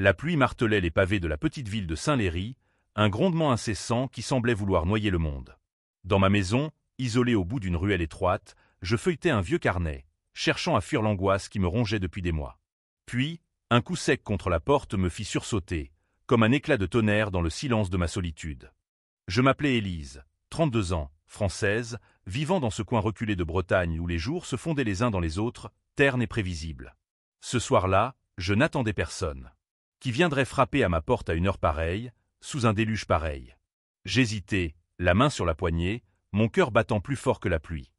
La pluie martelait les pavés de la petite ville de Saint-Léry, un grondement incessant qui semblait vouloir noyer le monde. Dans ma maison, isolée au bout d'une ruelle étroite, je feuilletais un vieux carnet, cherchant à fuir l'angoisse qui me rongeait depuis des mois. Puis, un coup sec contre la porte me fit sursauter, comme un éclat de tonnerre dans le silence de ma solitude. Je m'appelais Élise, 32 ans, française, vivant dans ce coin reculé de Bretagne où les jours se fondaient les uns dans les autres, ternes et prévisibles. Ce soir-là, je n'attendais personne. Qui viendrait frapper à ma porte à une heure pareille, sous un déluge pareil? J'hésitais, la main sur la poignée, mon cœur battant plus fort que la pluie.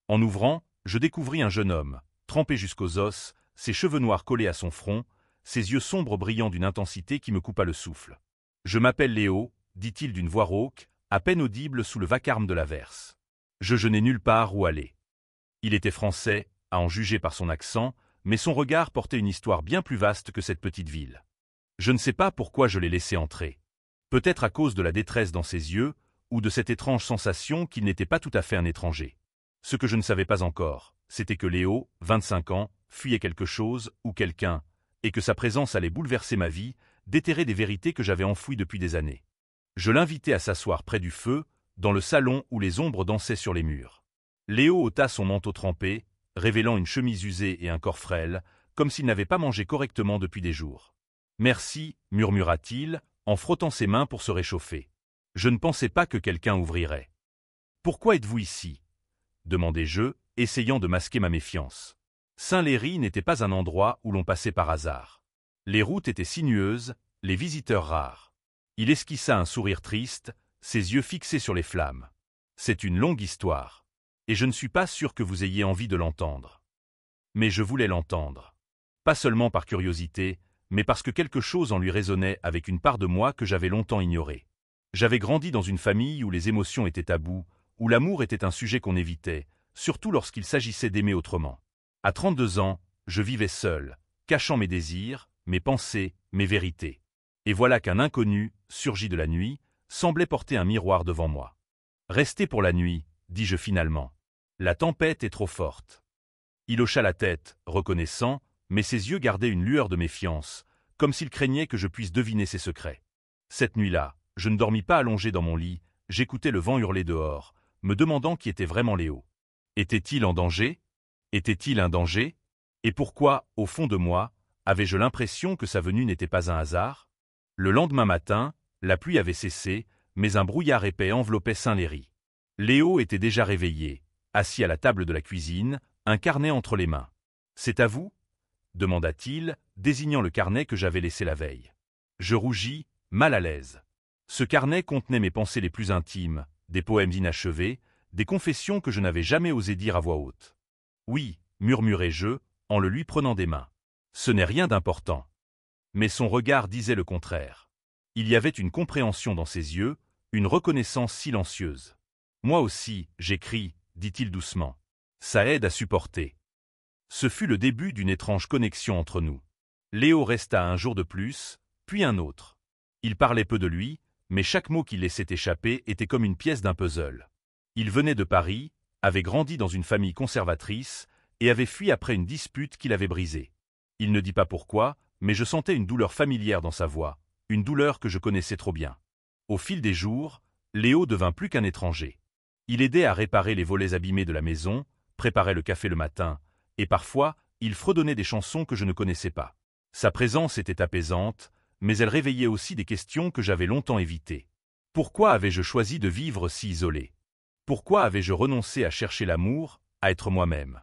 En ouvrant, je découvris un jeune homme, trempé jusqu'aux os, ses cheveux noirs collés à son front, ses yeux sombres brillant d'une intensité qui me coupa le souffle. « Je m'appelle Léo », dit-il d'une voix rauque, à peine audible sous le vacarme de l'averse. Je n'ai nulle part où aller. Il était français, à en juger par son accent, mais son regard portait une histoire bien plus vaste que cette petite ville. Je ne sais pas pourquoi je l'ai laissé entrer. Peut-être à cause de la détresse dans ses yeux, ou de cette étrange sensation qu'il n'était pas tout à fait un étranger. Ce que je ne savais pas encore, c'était que Léo, 25 ans, fuyait quelque chose ou quelqu'un, et que sa présence allait bouleverser ma vie, déterrer des vérités que j'avais enfouies depuis des années. Je l'invitai à s'asseoir près du feu, dans le salon où les ombres dansaient sur les murs. Léo ôta son manteau trempé, révélant une chemise usée et un corps frêle, comme s'il n'avait pas mangé correctement depuis des jours. « Merci » murmura-t-il, en frottant ses mains pour se réchauffer. Je ne pensais pas que quelqu'un ouvrirait. « Pourquoi êtes-vous ici » demandai-je, essayant de masquer ma méfiance. Saint-Léry n'était pas un endroit où l'on passait par hasard. Les routes étaient sinueuses, les visiteurs rares. Il esquissa un sourire triste, ses yeux fixés sur les flammes. « C'est une longue histoire. Et je ne suis pas sûr que vous ayez envie de l'entendre. » Mais je voulais l'entendre. Pas seulement par curiosité, mais parce que quelque chose en lui résonnait avec une part de moi que j'avais longtemps ignorée. J'avais grandi dans une famille où les émotions étaient tabous, où l'amour était un sujet qu'on évitait, surtout lorsqu'il s'agissait d'aimer autrement. À 32 ans, je vivais seul, cachant mes désirs, mes pensées, mes vérités. Et voilà qu'un inconnu, surgi de la nuit, semblait porter un miroir devant moi. « Restez pour la nuit », dis-je finalement. « La tempête est trop forte. » Il hocha la tête, reconnaissant, mais ses yeux gardaient une lueur de méfiance, comme s'il craignait que je puisse deviner ses secrets. Cette nuit-là, je ne dormis pas allongé dans mon lit, j'écoutais le vent hurler dehors, me demandant qui était vraiment Léo. Était-il en danger? Était-il un danger? Et pourquoi, au fond de moi, avais-je l'impression que sa venue n'était pas un hasard? Le lendemain matin, la pluie avait cessé, mais un brouillard épais enveloppait Saint-Léry. Léo était déjà réveillé, assis à la table de la cuisine, un carnet entre les mains. « C'est à vous » demanda-t-il, désignant le carnet que j'avais laissé la veille. Je rougis, mal à l'aise. Ce carnet contenait mes pensées les plus intimes, des poèmes inachevés, des confessions que je n'avais jamais osé dire à voix haute. « Oui » murmurai-je, en le lui prenant des mains. « Ce n'est rien d'important. » Mais son regard disait le contraire. Il y avait une compréhension dans ses yeux, une reconnaissance silencieuse. « Moi aussi, j'écris » dit-il doucement. « Ça aide à supporter. » Ce fut le début d'une étrange connexion entre nous. Léo resta un jour de plus, puis un autre. Il parlait peu de lui, mais chaque mot qu'il laissait échapper était comme une pièce d'un puzzle. Il venait de Paris, avait grandi dans une famille conservatrice et avait fui après une dispute qu'il avait brisée. Il ne dit pas pourquoi, mais je sentais une douleur familière dans sa voix, une douleur que je connaissais trop bien. Au fil des jours, Léo devint plus qu'un étranger. Il aidait à réparer les volets abîmés de la maison, préparait le café le matin, et parfois, il fredonnait des chansons que je ne connaissais pas. Sa présence était apaisante, mais elle réveillait aussi des questions que j'avais longtemps évitées. Pourquoi avais-je choisi de vivre si isolé? Pourquoi avais-je renoncé à chercher l'amour, à être moi-même?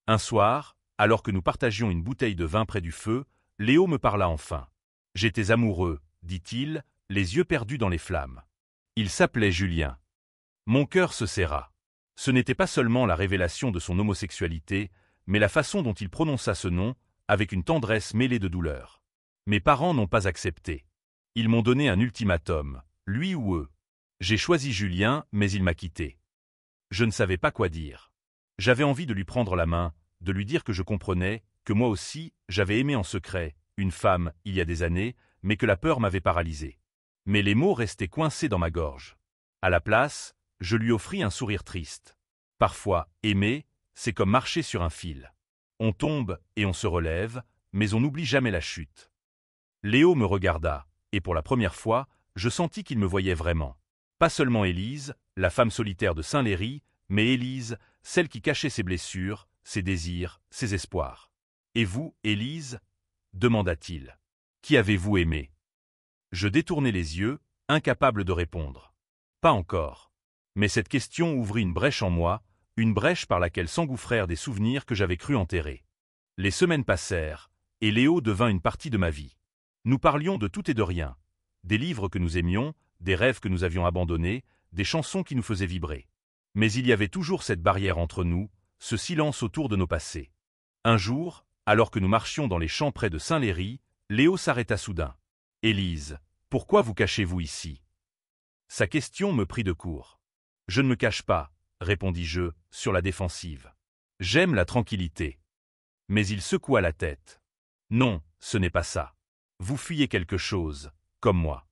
Un soir, alors que nous partagions une bouteille de vin près du feu, Léo me parla enfin. J'étais amoureux, dit-il, les yeux perdus dans les flammes. Il s'appelait Julien. Mon cœur se serra. Ce n'était pas seulement la révélation de son homosexualité, mais la façon dont il prononça ce nom, avec une tendresse mêlée de douleur. Mes parents n'ont pas accepté. Ils m'ont donné un ultimatum, lui ou eux. J'ai choisi Julien, mais il m'a quitté. Je ne savais pas quoi dire. J'avais envie de lui prendre la main, de lui dire que je comprenais, que moi aussi, j'avais aimé en secret, une femme, il y a des années, mais que la peur m'avait paralysé. Mais les mots restaient coincés dans ma gorge. À la place, je lui offris un sourire triste. Parfois, aimer, c'est comme marcher sur un fil. On tombe et on se relève, mais on n'oublie jamais la chute. Léo me regarda, et pour la première fois, je sentis qu'il me voyait vraiment. Pas seulement Élise, la femme solitaire de Saint-Léry, mais Élise, celle qui cachait ses blessures, ses désirs, ses espoirs. « Et vous, Élise » demanda-t-il. « Qui avez-vous aimé » Je détournai les yeux, incapable de répondre. Pas encore. Mais cette question ouvrit une brèche en moi, une brèche par laquelle s'engouffrèrent des souvenirs que j'avais cru enterrer. Les semaines passèrent, et Léo devint une partie de ma vie. Nous parlions de tout et de rien. Des livres que nous aimions, des rêves que nous avions abandonnés, des chansons qui nous faisaient vibrer. Mais il y avait toujours cette barrière entre nous, ce silence autour de nos passés. Un jour, alors que nous marchions dans les champs près de Saint-Léry, Léo s'arrêta soudain. « Élise, pourquoi vous cachez-vous ici » Sa question me prit de court. « Je ne me cache pas, » répondis-je, sur la défensive. « J'aime la tranquillité. » Mais il secoua la tête. « Non, ce n'est pas ça. Vous fuyez quelque chose, comme moi. »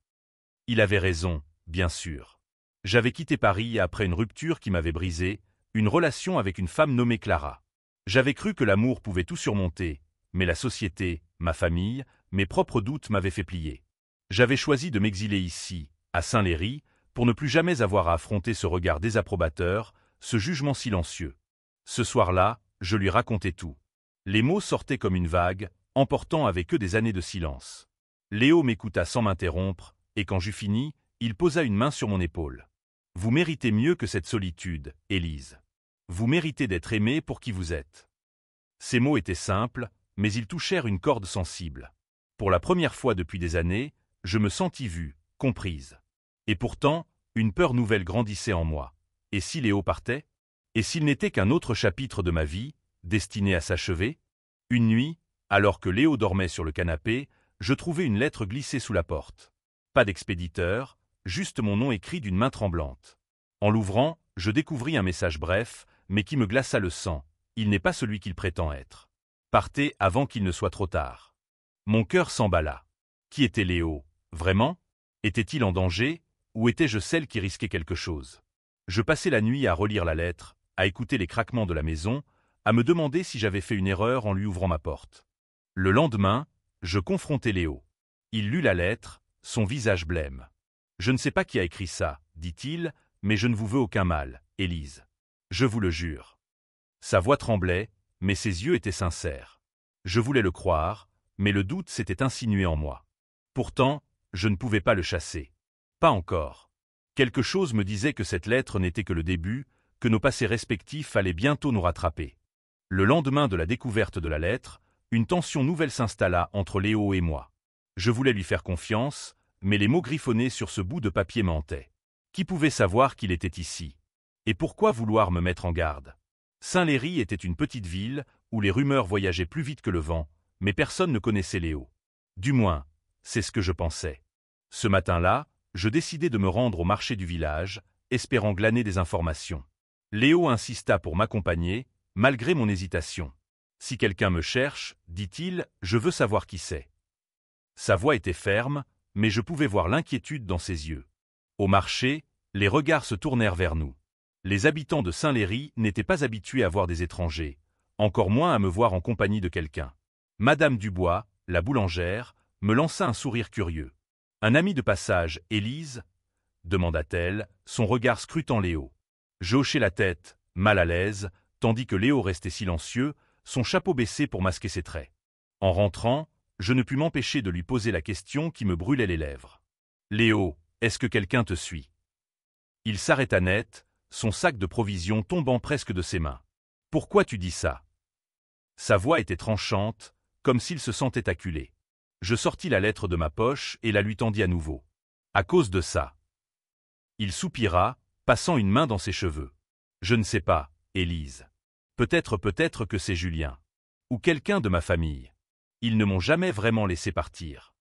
Il avait raison, bien sûr. J'avais quitté Paris après une rupture qui m'avait brisé, une relation avec une femme nommée Clara. J'avais cru que l'amour pouvait tout surmonter, mais la société, ma famille, mes propres doutes m'avaient fait plier. J'avais choisi de m'exiler ici, à Saint-Léry, pour ne plus jamais avoir à affronter ce regard désapprobateur, ce jugement silencieux. Ce soir-là, je lui racontais tout. Les mots sortaient comme une vague, emportant avec eux des années de silence. Léo m'écouta sans m'interrompre, et quand j'eus fini, il posa une main sur mon épaule. « Vous méritez mieux que cette solitude, Élise. Vous méritez d'être aimée pour qui vous êtes. » Ces mots étaient simples, mais ils touchèrent une corde sensible. Pour la première fois depuis des années, je me sentis vue, comprise. Et pourtant, une peur nouvelle grandissait en moi. Et si Léo partait? Et s'il n'était qu'un autre chapitre de ma vie, destiné à s'achever? Une nuit, alors que Léo dormait sur le canapé, je trouvai une lettre glissée sous la porte. Pas d'expéditeur, juste mon nom écrit d'une main tremblante. En l'ouvrant, je découvris un message bref, mais qui me glaça le sang. Il n'est pas celui qu'il prétend être. Partez avant qu'il ne soit trop tard. Mon cœur s'emballa. Qui était Léo? Vraiment? Était-il en danger, ou étais-je celle qui risquait quelque chose? Je passai la nuit à relire la lettre, à écouter les craquements de la maison, à me demander si j'avais fait une erreur en lui ouvrant ma porte. Le lendemain, je confrontai Léo. Il lut la lettre, son visage blême. « Je ne sais pas qui a écrit ça, dit-il, mais je ne vous veux aucun mal, Élise. Je vous le jure. » Sa voix tremblait, mais ses yeux étaient sincères. Je voulais le croire, mais le doute s'était insinué en moi. Pourtant, je ne pouvais pas le chasser. Pas encore. Quelque chose me disait que cette lettre n'était que le début, que nos passés respectifs allaient bientôt nous rattraper. Le lendemain de la découverte de la lettre, une tension nouvelle s'installa entre Léo et moi. Je voulais lui faire confiance, mais les mots griffonnés sur ce bout de papier me hantaient. Qui pouvait savoir qu'il était ici? Et pourquoi vouloir me mettre en garde? Saint-Léry était une petite ville où les rumeurs voyageaient plus vite que le vent, mais personne ne connaissait Léo. Du moins, c'est ce que je pensais. Ce matin-là, je décidai de me rendre au marché du village, espérant glaner des informations. Léo insista pour m'accompagner, malgré mon hésitation. « Si quelqu'un me cherche, dit-il, je veux savoir qui c'est. » Sa voix était ferme, mais je pouvais voir l'inquiétude dans ses yeux. Au marché, les regards se tournèrent vers nous. Les habitants de Saint-Léry n'étaient pas habitués à voir des étrangers, encore moins à me voir en compagnie de quelqu'un. Madame Dubois, la boulangère, me lança un sourire curieux. « Un ami de passage, Élise ?» demanda-t-elle, son regard scrutant Léo. Je hochai la tête, mal à l'aise, tandis que Léo restait silencieux, son chapeau baissé pour masquer ses traits. En rentrant, je ne pus m'empêcher de lui poser la question qui me brûlait les lèvres. « Léo, est-ce que quelqu'un te suit ?» Il s'arrêta net, son sac de provisions tombant presque de ses mains. « Pourquoi tu dis ça ?» Sa voix était tranchante, comme s'il se sentait acculé. Je sortis la lettre de ma poche et la lui tendis à nouveau. « À cause de ça. » Il soupira, passant une main dans ses cheveux. « Je ne sais pas, Élise. Peut-être que c'est Julien. Ou quelqu'un de ma famille. Ils ne m'ont jamais vraiment laissé partir. »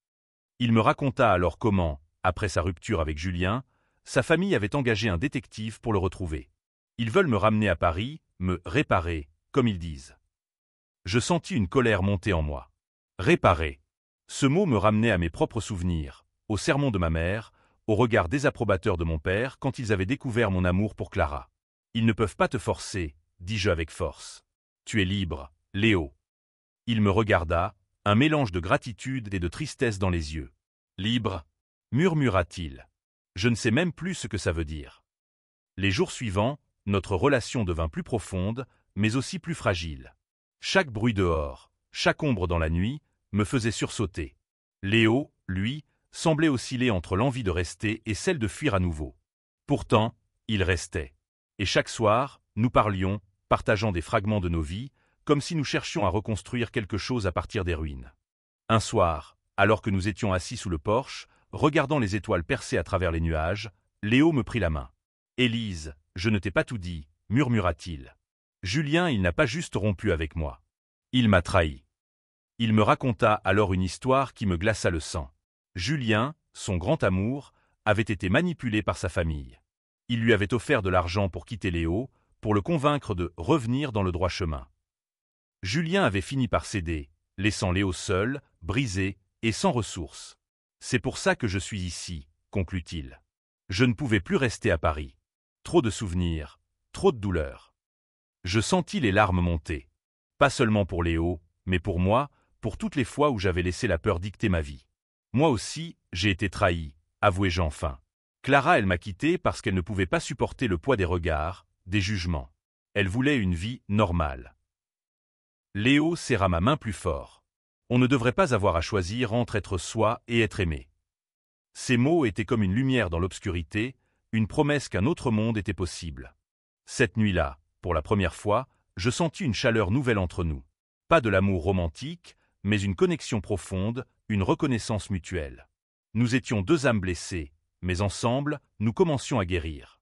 Il me raconta alors comment, après sa rupture avec Julien, sa famille avait engagé un détective pour le retrouver. Ils veulent me ramener à Paris, me « réparer », comme ils disent. Je sentis une colère monter en moi. Réparer. Ce mot me ramenait à mes propres souvenirs, aux sermons de ma mère, au regard désapprobateur de mon père quand ils avaient découvert mon amour pour Clara. « Ils ne peuvent pas te forcer », dis-je avec force. « Tu es libre, Léo. » Il me regarda, un mélange de gratitude et de tristesse dans les yeux. Libre, murmura-t-il. Je ne sais même plus ce que ça veut dire. Les jours suivants, notre relation devint plus profonde, mais aussi plus fragile. Chaque bruit dehors, chaque ombre dans la nuit, me faisait sursauter. Léo, lui, semblait osciller entre l'envie de rester et celle de fuir à nouveau. Pourtant, il restait. Et chaque soir, nous parlions, partageant des fragments de nos vies, comme si nous cherchions à reconstruire quelque chose à partir des ruines. Un soir, alors que nous étions assis sous le porche, regardant les étoiles percées à travers les nuages, Léo me prit la main. « Élise, je ne t'ai pas tout dit, » murmura-t-il. « Julien, il n'a pas juste rompu avec moi. Il m'a trahi. » Il me raconta alors une histoire qui me glaça le sang. Julien, son grand amour, avait été manipulé par sa famille. Il lui avait offert de l'argent pour quitter Léo, pour le convaincre de revenir dans le droit chemin. Julien avait fini par céder, laissant Léo seul, brisé et sans ressources. « C'est pour ça que je suis ici, » conclut-il. Je ne pouvais plus rester à Paris. Trop de souvenirs, trop de douleurs. Je sentis les larmes monter. Pas seulement pour Léo, mais pour moi, pour toutes les fois où j'avais laissé la peur dicter ma vie. Moi aussi, j'ai été trahi, avouai-je enfin. Clara, elle m'a quitté parce qu'elle ne pouvait pas supporter le poids des regards, des jugements. Elle voulait une vie normale. Léo serra ma main plus fort. On ne devrait pas avoir à choisir entre être soi et être aimé. Ces mots étaient comme une lumière dans l'obscurité, une promesse qu'un autre monde était possible. Cette nuit-là, pour la première fois, je sentis une chaleur nouvelle entre nous. Pas de l'amour romantique, mais une connexion profonde, une reconnaissance mutuelle. Nous étions deux âmes blessées, mais ensemble, nous commencions à guérir.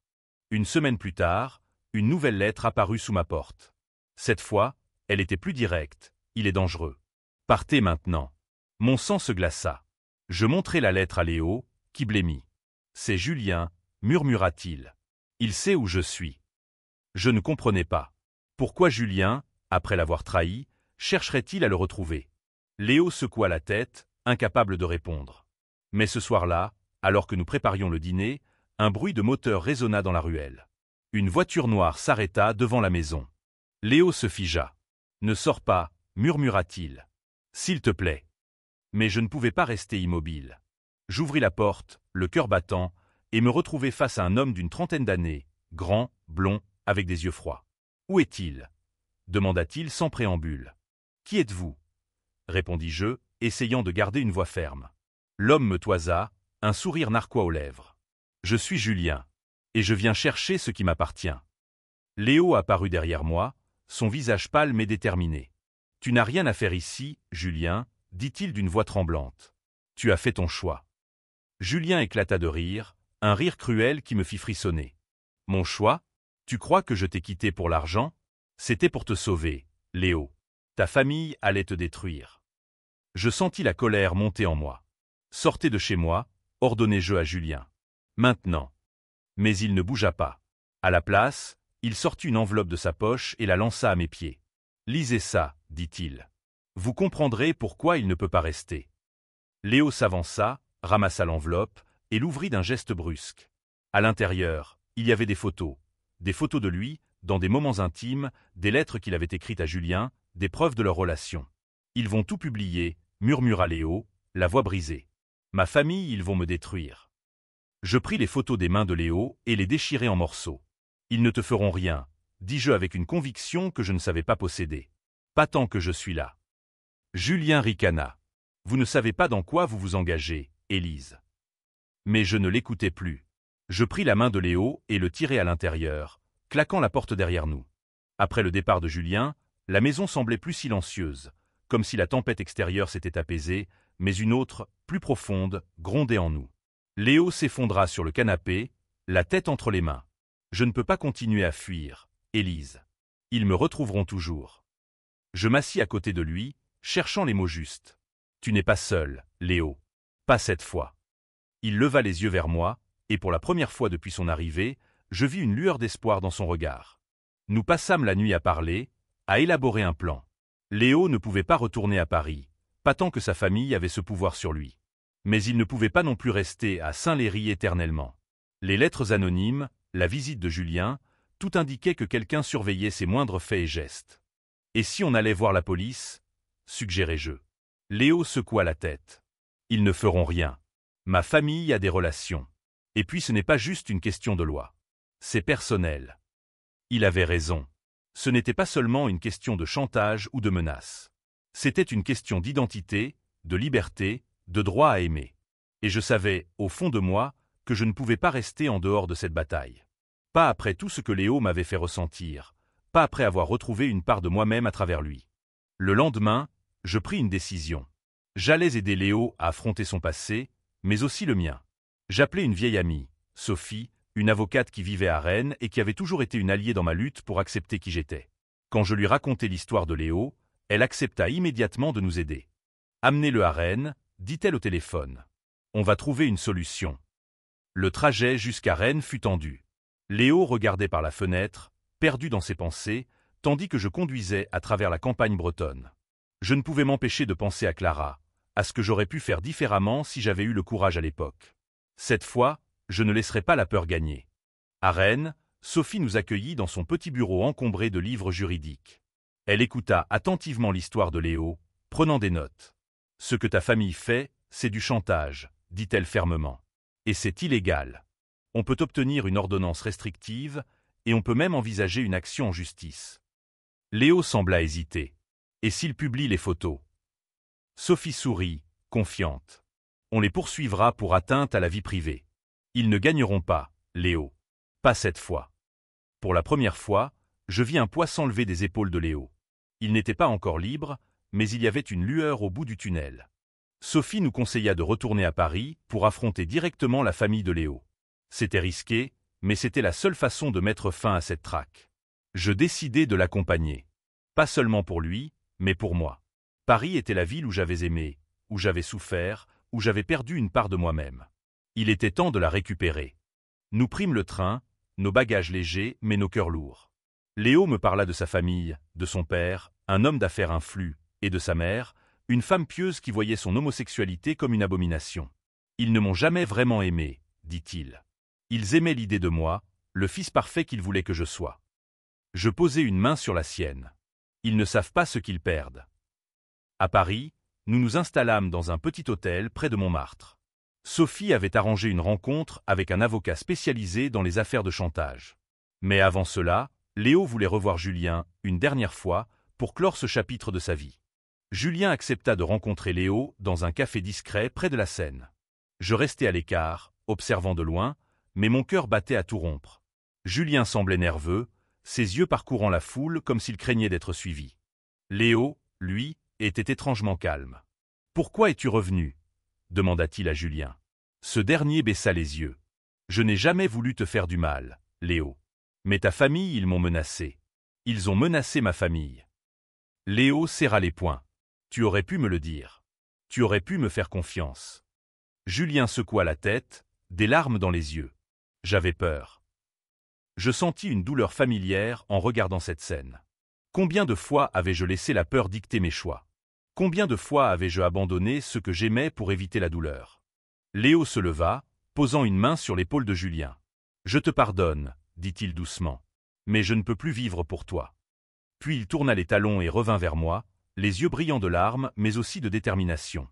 Une semaine plus tard, une nouvelle lettre apparut sous ma porte. Cette fois, elle était plus directe. « Il est dangereux. Partez maintenant. » Mon sang se glaça. Je montrai la lettre à Léo, qui blêmit. « C'est Julien, » murmura-t-il. « Il sait où je suis. » Je ne comprenais pas. Pourquoi Julien, après l'avoir trahi, chercherait-il à le retrouver? Léo secoua la tête, incapable de répondre. Mais ce soir-là, alors que nous préparions le dîner, un bruit de moteur résonna dans la ruelle. Une voiture noire s'arrêta devant la maison. Léo se figea. « Ne sors pas, » murmura-t-il. « S'il te plaît. » Mais je ne pouvais pas rester immobile. J'ouvris la porte, le cœur battant, et me retrouvai face à un homme d'une trentaine d'années, grand, blond, avec des yeux froids. « Où est-il » demanda-t-il sans préambule. « Qui êtes-vous » répondis-je, essayant de garder une voix ferme. L'homme me toisa, un sourire narquois aux lèvres. « Je suis Julien, et je viens chercher ce qui m'appartient. » Léo apparut derrière moi, son visage pâle mais déterminé. « Tu n'as rien à faire ici, Julien, » dit-il d'une voix tremblante. « Tu as fait ton choix. » Julien éclata de rire, un rire cruel qui me fit frissonner. « Mon choix? Tu crois que je t'ai quitté pour l'argent? C'était pour te sauver, Léo. Ta famille allait te détruire. » Je sentis la colère monter en moi. « Sortez de chez moi, » ordonnai-je à Julien. « Maintenant. » Mais il ne bougea pas. À la place, il sortit une enveloppe de sa poche et la lança à mes pieds. « Lisez ça, » dit-il. « Vous comprendrez pourquoi il ne peut pas rester. » Léo s'avança, ramassa l'enveloppe et l'ouvrit d'un geste brusque. À l'intérieur, il y avait des photos de lui, dans des moments intimes, des lettres qu'il avait écrites à Julien, des preuves de leur relation. « Ils vont tout publier, » murmura Léo, la voix brisée. « Ma famille, ils vont me détruire. » Je pris les photos des mains de Léo et les déchirai en morceaux. « Ils ne te feront rien, » dis-je avec une conviction que je ne savais pas posséder. « Pas tant que je suis là. » Julien ricana. « Vous ne savez pas dans quoi vous vous engagez, Élise. » Mais je ne l'écoutais plus. Je pris la main de Léo et le tirai à l'intérieur, claquant la porte derrière nous. Après le départ de Julien, la maison semblait plus silencieuse, comme si la tempête extérieure s'était apaisée, mais une autre, plus profonde, grondait en nous. Léo s'effondra sur le canapé, la tête entre les mains. « Je ne peux pas continuer à fuir, Élise. Ils me retrouveront toujours. » Je m'assis à côté de lui, cherchant les mots justes. « Tu n'es pas seul, Léo. Pas cette fois. » Il leva les yeux vers moi, et pour la première fois depuis son arrivée, je vis une lueur d'espoir dans son regard. Nous passâmes la nuit à parler, à élaborer un plan. Léo ne pouvait pas retourner à Paris, pas tant que sa famille avait ce pouvoir sur lui. Mais il ne pouvait pas non plus rester à Saint-Léry éternellement. Les lettres anonymes, la visite de Julien, tout indiquait que quelqu'un surveillait ses moindres faits et gestes. « Et si on allait voir la police » suggérai-je. Léo secoua la tête. Ils ne feront rien. Ma famille a des relations. Et puis ce n'est pas juste une question de loi. C'est personnel. Il avait raison. Ce n'était pas seulement une question de chantage ou de menace. C'était une question d'identité, de liberté, de droit à aimer. Et je savais, au fond de moi, que je ne pouvais pas rester en dehors de cette bataille. Pas après tout ce que Léo m'avait fait ressentir, pas après avoir retrouvé une part de moi-même à travers lui. Le lendemain, je pris une décision. J'allais aider Léo à affronter son passé, mais aussi le mien. J'appelai une vieille amie, Sophie, une avocate qui vivait à Rennes et qui avait toujours été une alliée dans ma lutte pour accepter qui j'étais. Quand je lui racontai l'histoire de Léo, elle accepta immédiatement de nous aider. « Amenez-le à Rennes », dit-elle au téléphone. « On va trouver une solution. » Le trajet jusqu'à Rennes fut tendu. Léo regardait par la fenêtre, perdu dans ses pensées, tandis que je conduisais à travers la campagne bretonne. Je ne pouvais m'empêcher de penser à Clara, à ce que j'aurais pu faire différemment si j'avais eu le courage à l'époque. Cette fois, je ne laisserai pas la peur gagner. À Rennes, Sophie nous accueillit dans son petit bureau encombré de livres juridiques. Elle écouta attentivement l'histoire de Léo, prenant des notes. « Ce que ta famille fait, c'est du chantage », dit-elle fermement. « Et c'est illégal. On peut obtenir une ordonnance restrictive et on peut même envisager une action en justice. » Léo sembla hésiter. « Et s'il publie les photos ?» Sophie sourit, confiante. « On les poursuivra pour atteinte à la vie privée. Ils ne gagneront pas, Léo. Pas cette fois. » Pour la première fois, je vis un poids s'enlever des épaules de Léo. Il n'était pas encore libre, mais il y avait une lueur au bout du tunnel. Sophie nous conseilla de retourner à Paris pour affronter directement la famille de Léo. C'était risqué, mais c'était la seule façon de mettre fin à cette traque. Je décidai de l'accompagner. Pas seulement pour lui, mais pour moi. Paris était la ville où j'avais aimé, où j'avais souffert, où j'avais perdu une part de moi-même. Il était temps de la récupérer. Nous prîmes le train, nos bagages légers, mais nos cœurs lourds. Léo me parla de sa famille, de son père, un homme d'affaires influent, et de sa mère, une femme pieuse qui voyait son homosexualité comme une abomination. « Ils ne m'ont jamais vraiment aimé, dit-il. Ils aimaient l'idée de moi, le fils parfait qu'ils voulaient que je sois. » Je posai une main sur la sienne. Ils ne savent pas ce qu'ils perdent. À Paris, nous nous installâmes dans un petit hôtel près de Montmartre. Sophie avait arrangé une rencontre avec un avocat spécialisé dans les affaires de chantage. Mais avant cela, Léo voulait revoir Julien, une dernière fois, pour clore ce chapitre de sa vie. Julien accepta de rencontrer Léo dans un café discret près de la Seine. Je restai à l'écart, observant de loin, mais mon cœur battait à tout rompre. Julien semblait nerveux, ses yeux parcourant la foule comme s'il craignait d'être suivi. Léo, lui, était étrangement calme. « Pourquoi es-tu revenu ?» demanda-t-il à Julien. Ce dernier baissa les yeux. « Je n'ai jamais voulu te faire du mal, Léo. Mais ta famille, ils m'ont menacé. Ils ont menacé ma famille. » Léo serra les poings. « Tu aurais pu me le dire. Tu aurais pu me faire confiance. » Julien secoua la tête, des larmes dans les yeux. J'avais peur. Je sentis une douleur familière en regardant cette scène. Combien de fois avais-je laissé la peur dicter mes choix? Combien de fois avais-je abandonné ce que j'aimais pour éviter la douleur? Léo se leva, posant une main sur l'épaule de Julien. « Je te pardonne, » dit-il doucement, « mais je ne peux plus vivre pour toi. » Puis il tourna les talons et revint vers moi, les yeux brillants de larmes mais aussi de détermination.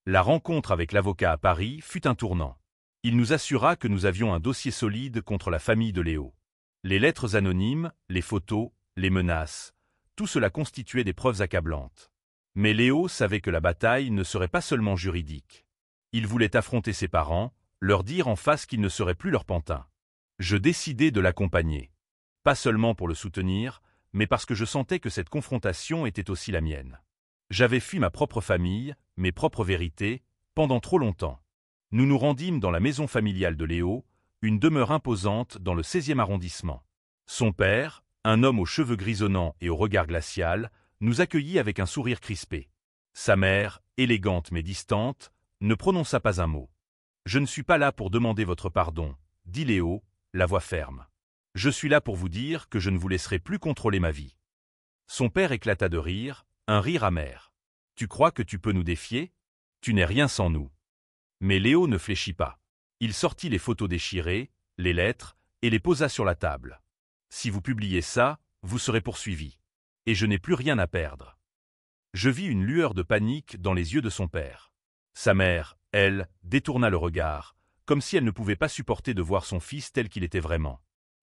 La rencontre avec l'avocat à Paris fut un tournant. Il nous assura que nous avions un dossier solide contre la famille de Léo. Les lettres anonymes, les photos, les menaces, tout cela constituait des preuves accablantes. Mais Léo savait que la bataille ne serait pas seulement juridique. Il voulait affronter ses parents, leur dire en face qu'il ne serait plus leur pantin. Je décidai de l'accompagner. Pas seulement pour le soutenir, mais parce que je sentais que cette confrontation était aussi la mienne. J'avais fui ma propre famille, mes propres vérités, pendant trop longtemps. Nous nous rendîmes dans la maison familiale de Léo, une demeure imposante dans le 16e arrondissement. Son père, un homme aux cheveux grisonnants et au regard glacial, nous accueillit avec un sourire crispé. Sa mère, élégante mais distante, ne prononça pas un mot. « Je ne suis pas là pour demander votre pardon, » dit Léo, la voix ferme. « Je suis là pour vous dire que je ne vous laisserai plus contrôler ma vie. » Son père éclata de rire, un rire amer. « Tu crois que tu peux nous défier? Tu n'es rien sans nous. » Mais Léo ne fléchit pas. Il sortit les photos déchirées, les lettres, et les posa sur la table. « Si vous publiez ça, vous serez poursuivi. Et je n'ai plus rien à perdre. » Je vis une lueur de panique dans les yeux de son père. Sa mère, elle, détourna le regard, comme si elle ne pouvait pas supporter de voir son fils tel qu'il était vraiment.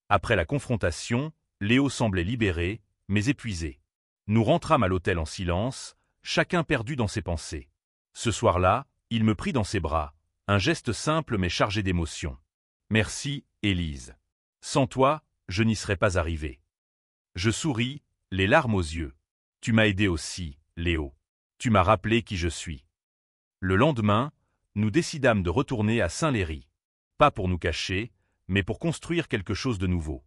Après la confrontation, Léo semblait libéré, mais épuisé. Nous rentrâmes à l'hôtel en silence, chacun perdu dans ses pensées. Ce soir-là, il me prit dans ses bras, un geste simple mais chargé d'émotion. « Merci, Élise. Sans toi, je n'y serais pas arrivé. » Je souris, les larmes aux yeux. « Tu m'as aidé aussi, Léo. Tu m'as rappelé qui je suis. » Le lendemain, nous décidâmes de retourner à Saint-Léry. Pas pour nous cacher, mais pour construire quelque chose de nouveau.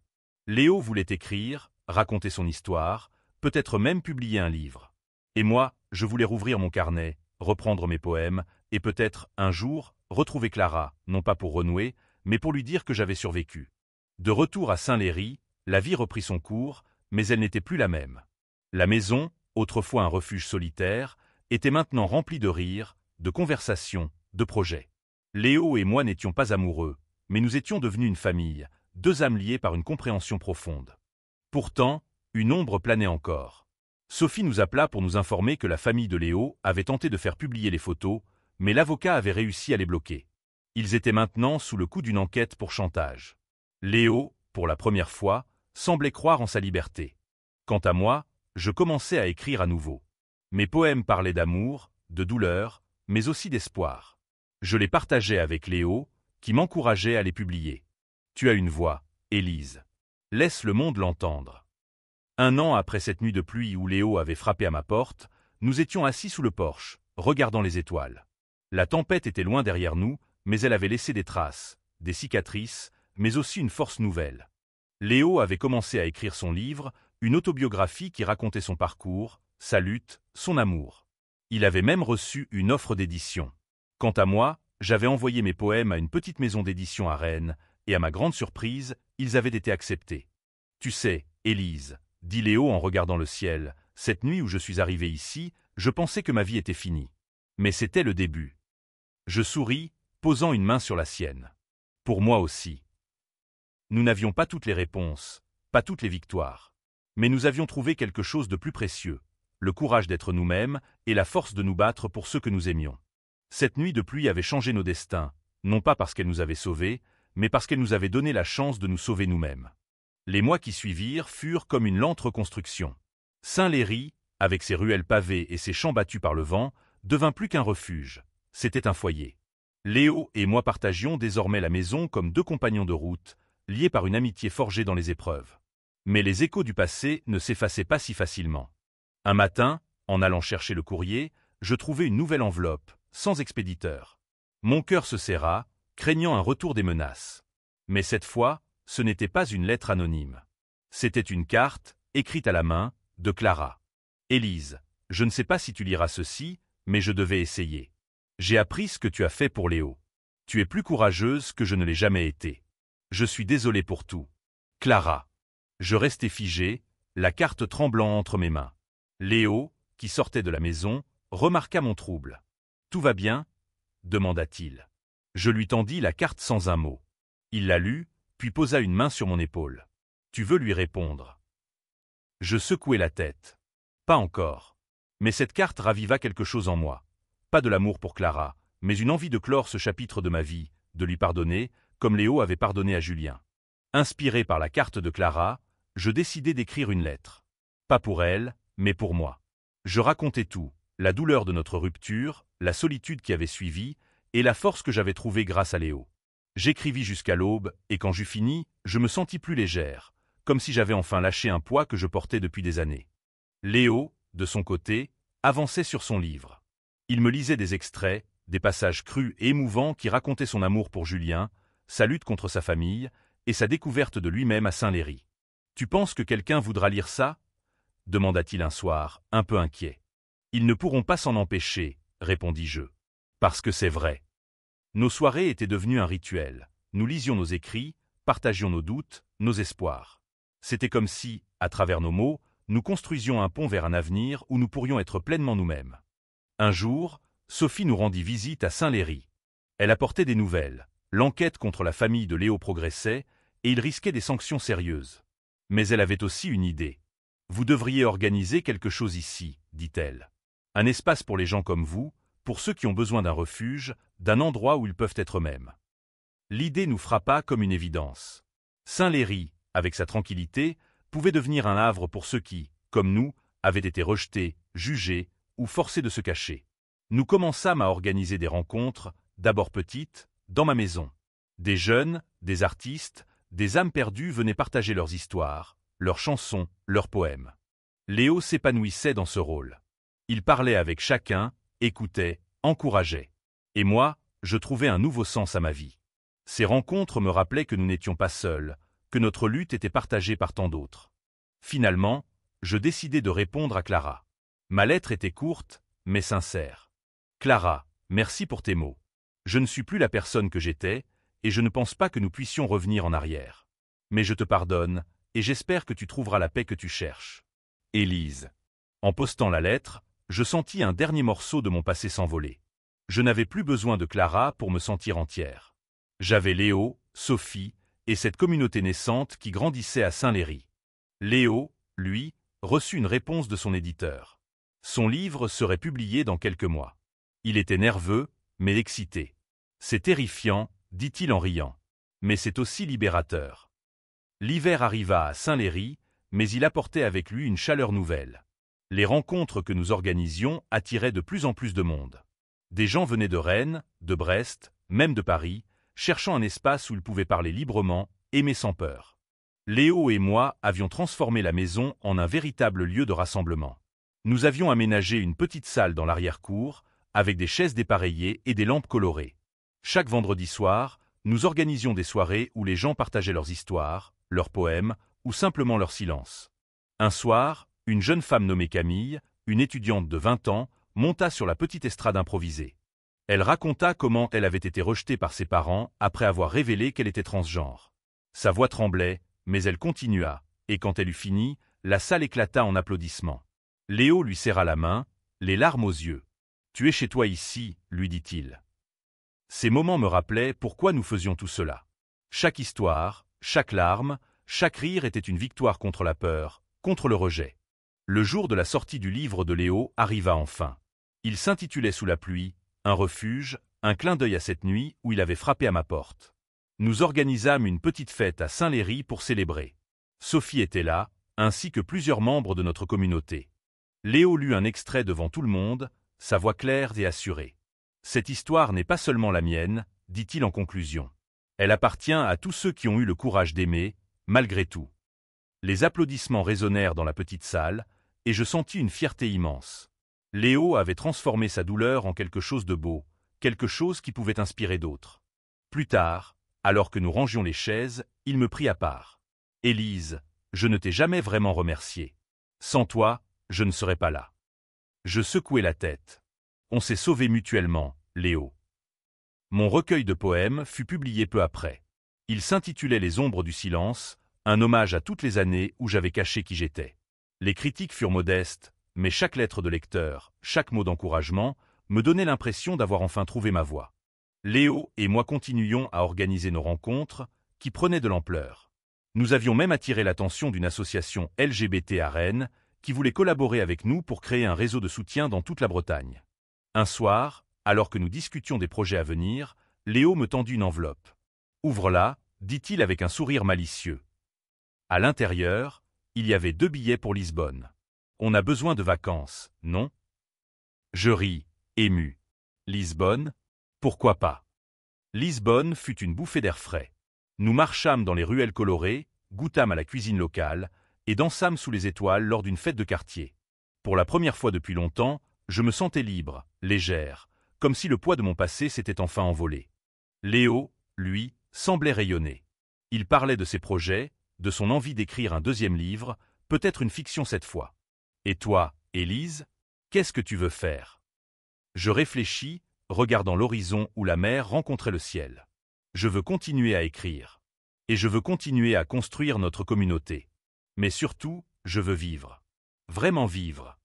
Léo voulait écrire, raconter son histoire, peut-être même publier un livre. Et moi, je voulais rouvrir mon carnet, reprendre mes poèmes, et peut-être, un jour, retrouver Clara, non pas pour renouer, mais pour lui dire que j'avais survécu. De retour à Saint-Léry, la vie reprit son cours, mais elle n'était plus la même. La maison, autrefois un refuge solitaire, était maintenant remplie de rires, de conversations, de projets. Léo et moi n'étions pas amoureux, mais nous étions devenus une famille, deux âmes liées par une compréhension profonde. Pourtant, une ombre planait encore. Sophie nous appela pour nous informer que la famille de Léo avait tenté de faire publier les photos, mais l'avocat avait réussi à les bloquer. Ils étaient maintenant sous le coup d'une enquête pour chantage. Léo, pour la première fois, semblait croire en sa liberté. Quant à moi, je commençais à écrire à nouveau. Mes poèmes parlaient d'amour, de douleur, mais aussi d'espoir. Je les partageais avec Léo, qui m'encourageait à les publier. « Tu as une voix, Élise. Laisse le monde l'entendre. » Un an après cette nuit de pluie où Léo avait frappé à ma porte, nous étions assis sous le porche, regardant les étoiles. La tempête était loin derrière nous, mais elle avait laissé des traces, des cicatrices, mais aussi une force nouvelle. Léo avait commencé à écrire son livre, une autobiographie qui racontait son parcours, sa lutte, son amour. Il avait même reçu une offre d'édition. Quant à moi, j'avais envoyé mes poèmes à une petite maison d'édition à Rennes, et à ma grande surprise, ils avaient été acceptés. « Tu sais, Élise, » dit Léo en regardant le ciel, « cette nuit où je suis arrivé ici, je pensais que ma vie était finie. Mais c'était le début. » Je souris, posant une main sur la sienne. Pour moi aussi. Nous n'avions pas toutes les réponses, pas toutes les victoires. Mais nous avions trouvé quelque chose de plus précieux, le courage d'être nous-mêmes et la force de nous battre pour ceux que nous aimions. Cette nuit de pluie avait changé nos destins, non pas parce qu'elle nous avait sauvés, mais parce qu'elle nous avait donné la chance de nous sauver nous-mêmes. Les mois qui suivirent furent comme une lente reconstruction. Saint-Léry, avec ses ruelles pavées et ses champs battus par le vent, devint plus qu'un refuge. C'était un foyer. Léo et moi partagions désormais la maison comme deux compagnons de route, liés par une amitié forgée dans les épreuves. Mais les échos du passé ne s'effaçaient pas si facilement. Un matin, en allant chercher le courrier, je trouvai une nouvelle enveloppe, sans expéditeur. Mon cœur se serra, craignant un retour des menaces. Mais cette fois, ce n'était pas une lettre anonyme. C'était une carte, écrite à la main, de Clara. « Élise, je ne sais pas si tu liras ceci, mais je devais essayer. J'ai appris ce que tu as fait pour Léo. Tu es plus courageuse que je ne l'ai jamais été. Je suis désolé pour tout. Clara. » Je restai figé, la carte tremblant entre mes mains. Léo, qui sortait de la maison, remarqua mon trouble. « Tout va bien ?» demanda-t-il. Je lui tendis la carte sans un mot. Il la lut, puis posa une main sur mon épaule. « Tu veux lui répondre ?» Je secouai la tête. Pas encore. Mais cette carte raviva quelque chose en moi. Pas de l'amour pour Clara, mais une envie de clore ce chapitre de ma vie, de lui pardonner, comme Léo avait pardonné à Julien. Inspiré par la carte de Clara, je décidai d'écrire une lettre. Pas pour elle, mais pour moi. Je racontais tout, la douleur de notre rupture, la solitude qui avait suivi, et la force que j'avais trouvée grâce à Léo. J'écrivis jusqu'à l'aube, et quand j'eus fini, je me sentis plus légère, comme si j'avais enfin lâché un poids que je portais depuis des années. Léo, de son côté, avançait sur son livre. Il me lisait des extraits, des passages crus et émouvants qui racontaient son amour pour Julien, sa lutte contre sa famille, et sa découverte de lui-même à Saint-Léry. « Tu penses que quelqu'un voudra lire ça ?» demanda-t-il un soir, un peu inquiet. « Ils ne pourront pas s'en empêcher, » répondis-je. « Parce que c'est vrai. » Nos soirées étaient devenues un rituel. Nous lisions nos écrits, partagions nos doutes, nos espoirs. C'était comme si, à travers nos mots, nous construisions un pont vers un avenir où nous pourrions être pleinement nous-mêmes. Un jour, Sophie nous rendit visite à Saint-Léry. Elle apportait des nouvelles. L'enquête contre la famille de Léo progressait, et il risquait des sanctions sérieuses. Mais elle avait aussi une idée. « Vous devriez organiser quelque chose ici, dit-elle. Un espace pour les gens comme vous, pour ceux qui ont besoin d'un refuge, d'un endroit où ils peuvent être eux-mêmes. L'idée nous frappa comme une évidence. Saint-Léry, avec sa tranquillité, pouvait devenir un havre pour ceux qui, comme nous, avaient été rejetés, jugés ou forcés de se cacher. Nous commençâmes à organiser des rencontres, d'abord petites, dans ma maison. Des jeunes, des artistes, des âmes perdues venaient partager leurs histoires, leurs chansons, leurs poèmes. Léo s'épanouissait dans ce rôle. Il parlait avec chacun, écoutait, encourageait. Et moi, je trouvais un nouveau sens à ma vie. Ces rencontres me rappelaient que nous n'étions pas seuls, que notre lutte était partagée par tant d'autres. Finalement, je décidai de répondre à Clara. Ma lettre était courte, mais sincère. Clara, merci pour tes mots. Je ne suis plus la personne que j'étais, et je ne pense pas que nous puissions revenir en arrière. Mais je te pardonne, et j'espère que tu trouveras la paix que tu cherches. Élise. En postant la lettre, je sentis un dernier morceau de mon passé s'envoler. Je n'avais plus besoin de Clara pour me sentir entière. J'avais Léo, Sophie, et cette communauté naissante qui grandissait à Saint-Léry. Léo, lui, reçut une réponse de son éditeur. Son livre serait publié dans quelques mois. Il était nerveux, mais excité. C'est terrifiant, dit-il en riant. Mais c'est aussi libérateur. L'hiver arriva à Saint-Léry, mais il apportait avec lui une chaleur nouvelle. Les rencontres que nous organisions attiraient de plus en plus de monde. Des gens venaient de Rennes, de Brest, même de Paris, cherchant un espace où ils pouvaient parler librement, aimer sans peur. Léo et moi avions transformé la maison en un véritable lieu de rassemblement. Nous avions aménagé une petite salle dans l'arrière-cour, avec des chaises dépareillées et des lampes colorées. Chaque vendredi soir, nous organisions des soirées où les gens partageaient leurs histoires, leurs poèmes, ou simplement leur silence. Un soir, une jeune femme nommée Camille, une étudiante de 20 ans, monta sur la petite estrade improvisée. Elle raconta comment elle avait été rejetée par ses parents après avoir révélé qu'elle était transgenre. Sa voix tremblait, mais elle continua, et quand elle eut fini, la salle éclata en applaudissements. Léo lui serra la main, les larmes aux yeux. « Tu es chez toi ici, » lui dit-il. Ces moments me rappelaient pourquoi nous faisions tout cela. Chaque histoire, chaque larme, chaque rire était une victoire contre la peur, contre le rejet. Le jour de la sortie du livre de Léo arriva enfin. Il s'intitulait Sous la pluie, un refuge, un clin d'œil à cette nuit où il avait frappé à ma porte. Nous organisâmes une petite fête à Saint-Léry pour célébrer. Sophie était là, ainsi que plusieurs membres de notre communauté. Léo lut un extrait devant tout le monde, sa voix claire et assurée. « Cette histoire n'est pas seulement la mienne, » dit-il en conclusion. « Elle appartient à tous ceux qui ont eu le courage d'aimer, malgré tout. » Les applaudissements résonnèrent dans la petite salle, et je sentis une fierté immense. Léo avait transformé sa douleur en quelque chose de beau, quelque chose qui pouvait inspirer d'autres. Plus tard, alors que nous rangions les chaises, il me prit à part. « Élise, je ne t'ai jamais vraiment remercié. Sans toi, je ne serais pas là. » Je secouai la tête. On s'est sauvés mutuellement, Léo. Mon recueil de poèmes fut publié peu après. Il s'intitulait Les ombres du silence, un hommage à toutes les années où j'avais caché qui j'étais. Les critiques furent modestes, mais chaque lettre de lecteur, chaque mot d'encouragement, me donnait l'impression d'avoir enfin trouvé ma voie. Léo et moi continuions à organiser nos rencontres, qui prenaient de l'ampleur. Nous avions même attiré l'attention d'une association LGBT à Rennes, qui voulait collaborer avec nous pour créer un réseau de soutien dans toute la Bretagne. Un soir, alors que nous discutions des projets à venir, Léo me tendit une enveloppe. « Ouvre-la », dit-il avec un sourire malicieux. À l'intérieur, il y avait 2 billets pour Lisbonne. On a besoin de vacances, non? Je ris, ému. Lisbonne? Pourquoi pas? Lisbonne fut une bouffée d'air frais. Nous marchâmes dans les ruelles colorées, goûtâmes à la cuisine locale, et dansâmes sous les étoiles lors d'une fête de quartier. Pour la première fois depuis longtemps, je me sentais libre, légère, comme si le poids de mon passé s'était enfin envolé. Léo, lui, semblait rayonner. Il parlait de ses projets, de son envie d'écrire un 2e livre, peut-être une fiction cette fois. Et toi, Élise, qu'est-ce que tu veux faire? Je réfléchis, regardant l'horizon où la mer rencontrait le ciel. Je veux continuer à écrire. Et je veux continuer à construire notre communauté. Mais surtout, je veux vivre. Vraiment vivre.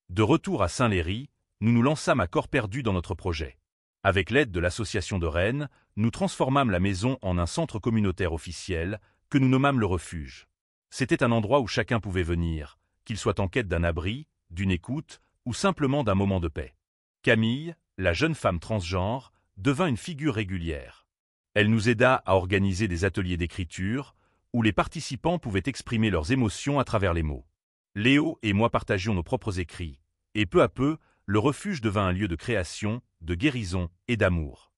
De retour à Saint-Léry, nous nous lançâmes à corps perdu dans notre projet. Avec l'aide de l'association de Rennes, nous transformâmes la maison en un centre communautaire officiel que nous nommâmes le refuge. C'était un endroit où chacun pouvait venir, qu'il soit en quête d'un abri, d'une écoute ou simplement d'un moment de paix. Camille, la jeune femme transgenre, devint une figure régulière. Elle nous aida à organiser des ateliers d'écriture, où les participants pouvaient exprimer leurs émotions à travers les mots. Léo et moi partagions nos propres écrits, et peu à peu, le refuge devint un lieu de création, de guérison et d'amour.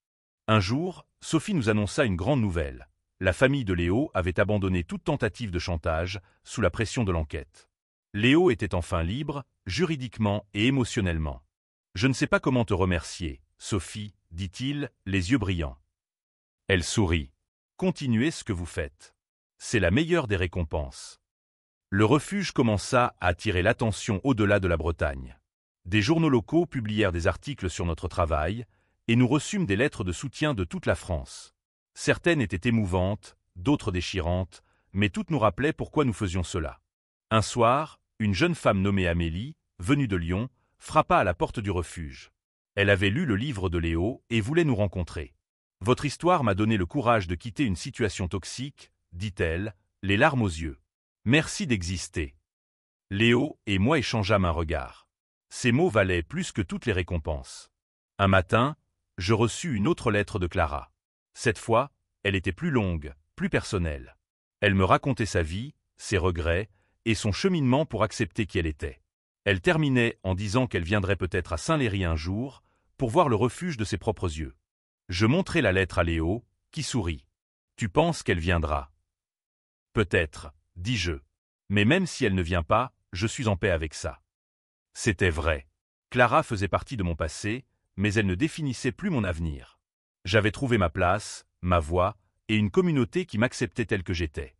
Un jour, Sophie nous annonça une grande nouvelle. La famille de Léo avait abandonné toute tentative de chantage, sous la pression de l'enquête. Léo était enfin libre, juridiquement et émotionnellement. « Je ne sais pas comment te remercier, Sophie, dit-il, les yeux brillants. Elle sourit. Continuez ce que vous faites. C'est la meilleure des récompenses. Le refuge commença à attirer l'attention au-delà de la Bretagne. Des journaux locaux publièrent des articles sur notre travail, et nous reçûmes des lettres de soutien de toute la France. Certaines étaient émouvantes, d'autres déchirantes, mais toutes nous rappelaient pourquoi nous faisions cela. Un soir, une jeune femme nommée Amélie, venue de Lyon, frappa à la porte du refuge. Elle avait lu le livre de Léo et voulait nous rencontrer. « Votre histoire m'a donné le courage de quitter une situation toxique, dit-elle, les larmes aux yeux. Merci d'exister. » Léo et moi échangeâmes un regard. Ces mots valaient plus que toutes les récompenses. Un matin, je reçus une autre lettre de Clara. Cette fois, elle était plus longue, plus personnelle. Elle me racontait sa vie, ses regrets et son cheminement pour accepter qui elle était. Elle terminait en disant qu'elle viendrait peut-être à Saint-Léry un jour pour voir le refuge de ses propres yeux. Je montrai la lettre à Léo, qui sourit. « Tu penses qu'elle viendra ? » « Peut-être, dis-je. Mais même si elle ne vient pas, je suis en paix avec ça. » C'était vrai. Clara faisait partie de mon passé, mais elle ne définissait plus mon avenir. J'avais trouvé ma place, ma voie, et une communauté qui m'acceptait tel que j'étais.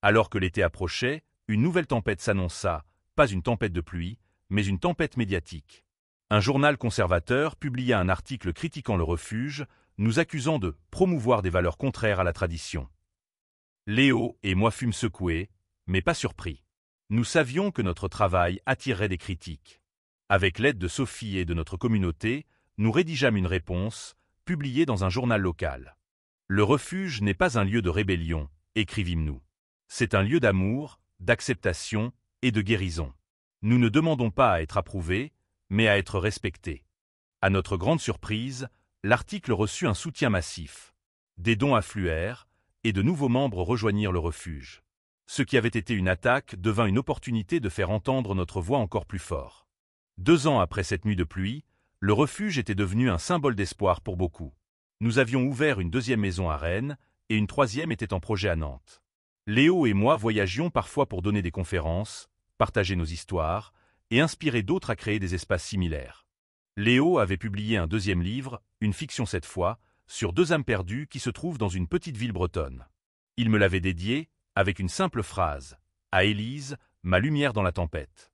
Alors que l'été approchait, une nouvelle tempête s'annonça, pas une tempête de pluie, mais une tempête médiatique. Un journal conservateur publia un article critiquant le refuge, nous accusant de promouvoir des valeurs contraires à la tradition. Léo et moi fûmes secoués, mais pas surpris. Nous savions que notre travail attirerait des critiques. Avec l'aide de Sophie et de notre communauté, nous rédigeâmes une réponse, publiée dans un journal local. « Le refuge n'est pas un lieu de rébellion », écrivîmes-nous. C'est un lieu d'amour, d'acceptation et de guérison. Nous ne demandons pas à être approuvés, mais à être respectés. À notre grande surprise, l'article reçut un soutien massif. Des dons affluèrent, et de nouveaux membres rejoignirent le refuge. Ce qui avait été une attaque devint une opportunité de faire entendre notre voix encore plus fort. 2 ans après cette nuit de pluie, le refuge était devenu un symbole d'espoir pour beaucoup. Nous avions ouvert une 2e maison à Rennes, et une 3e était en projet à Nantes. Léo et moi voyagions parfois pour donner des conférences, partager nos histoires, et inspirer d'autres à créer des espaces similaires. Léo avait publié un 2e livre, une fiction cette fois, sur 2 âmes perdues qui se trouvent dans une petite ville bretonne. Il me l'avait dédié, avec une simple phrase, « À Élise, ma lumière dans la tempête ».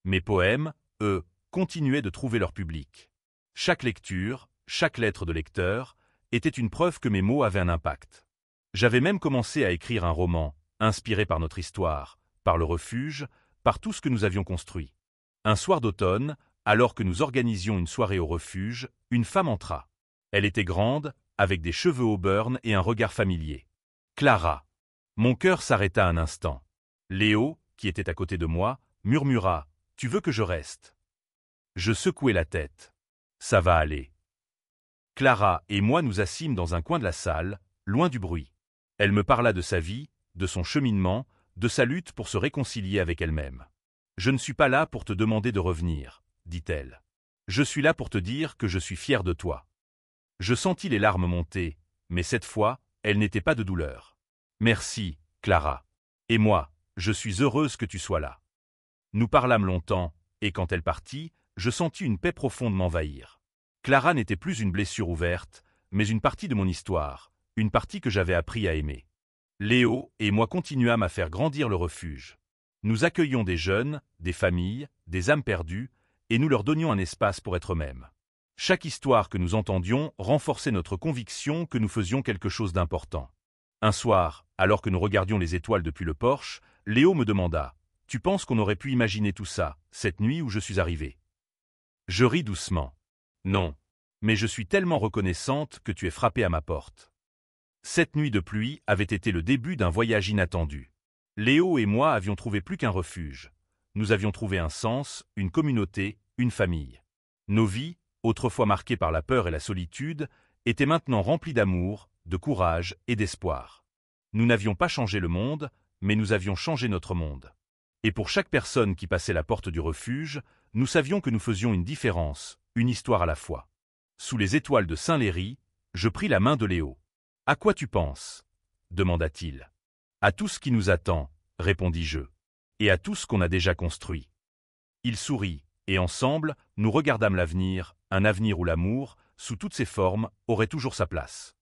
Mes poèmes, eux, continuaient de trouver leur public. Chaque lecture, chaque lettre de lecteur, était une preuve que mes mots avaient un impact. J'avais même commencé à écrire un roman, inspiré par notre histoire, par le refuge, par tout ce que nous avions construit. Un soir d'automne, alors que nous organisions une soirée au refuge, une femme entra. Elle était grande, avec des cheveux au burn et un regard familier. Clara. Mon cœur s'arrêta un instant. Léo, qui était à côté de moi, murmura « Tu veux que je reste ?» Je secouai la tête. « Ça va aller. » Clara et moi nous assîmes dans un coin de la salle, loin du bruit. Elle me parla de sa vie, de son cheminement, de sa lutte pour se réconcilier avec elle-même. « Je ne suis pas là pour te demander de revenir, » dit-elle. « Je suis là pour te dire que je suis fière de toi. » Je sentis les larmes monter, mais cette fois, elles n'étaient pas de douleur. « Merci, Clara. Et moi, je suis heureuse que tu sois là. » Nous parlâmes longtemps, et quand elle partit, je sentis une paix profonde m'envahir. Clara n'était plus une blessure ouverte, mais une partie de mon histoire, une partie que j'avais appris à aimer. Léo et moi continuâmes à faire grandir le refuge. Nous accueillions des jeunes, des familles, des âmes perdues, et nous leur donnions un espace pour être eux-mêmes. Chaque histoire que nous entendions renforçait notre conviction que nous faisions quelque chose d'important. Un soir, alors que nous regardions les étoiles depuis le porche, Léo me demanda « Tu penses qu'on aurait pu imaginer tout ça, cette nuit où je suis arrivé ?» Je ris doucement. « Non, mais je suis tellement reconnaissante que tu aies frappé à ma porte. » Cette nuit de pluie avait été le début d'un voyage inattendu. Léo et moi avions trouvé plus qu'un refuge. Nous avions trouvé un sens, une communauté une famille. Nos vies, autrefois marquées par la peur et la solitude, étaient maintenant remplies d'amour, de courage et d'espoir. Nous n'avions pas changé le monde, mais nous avions changé notre monde. Et pour chaque personne qui passait la porte du refuge, nous savions que nous faisions une différence, une histoire à la fois. Sous les étoiles de Saint-Léry, je pris la main de Léo. « À quoi tu penses » demanda-t-il. « À tout ce qui nous attend, » répondis-je. « Et à tout ce qu'on a déjà construit. » Il sourit, et ensemble, nous regardâmes l'avenir, un avenir où l'amour, sous toutes ses formes, aurait toujours sa place.